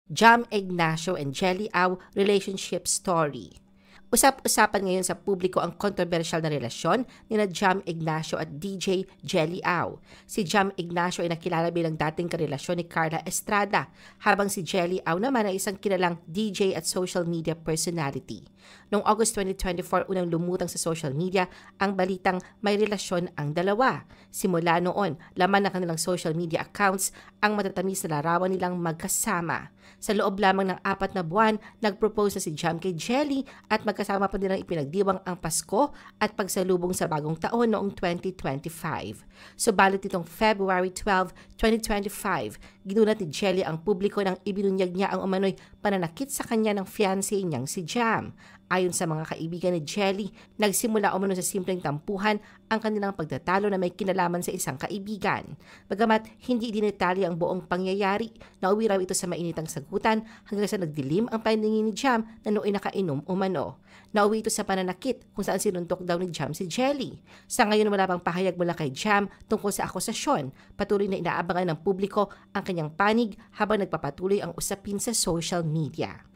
Jam Ignacio and Jelly Au relationship story. Usap-usapan ngayon sa publiko ang kontrobersyal na relasyon nina Jam Ignacio at DJ Jelly Au. Si Jam Ignacio ay nakilala bilang dating karelasyon ni Carla Estrada, habang si Jelly Au naman ay isang kilalang DJ at social media personality. Noong August 2024, unang lumutang sa social media ang balitang may relasyon ang dalawa. Simula noon, laman ng kanilang social media accounts ang matatamis na larawan nilang magkasama. Sa loob lamang ng 4 na buwan, nag-propose na si Jam kay Jelly at magkasama pa nilang ipinagdiwang ang Pasko at pagsalubong sa bagong taon noong 2025. Subalit itong February 12, 2025, ginulat ni Jelly ang publiko nang ibinunyag niya ang umano'y pananakit sa kanya ng fiancé niyang si Jam. Ayon sa mga kaibigan ni Jelly, nagsimula umano sa simpleng tampuhan ang kanilang pagtatalo na may kinalaman sa isang kaibigan. Bagamat hindi dinetalye ang buong pangyayari, nauwi raw ito sa mainitang sagutan hanggang sa nagdilim ang paningin ni Jam na nooy nakainom umano. Nauwi ito sa pananakit kung saan sinuntok daw ni Jam si Jelly. Sa ngayon wala pang pahayag mula kay Jam tungkol sa akusasyon. Patuloy na inaabangan ng publiko ang kanyang panig habang nagpapatuloy ang usapin sa social media.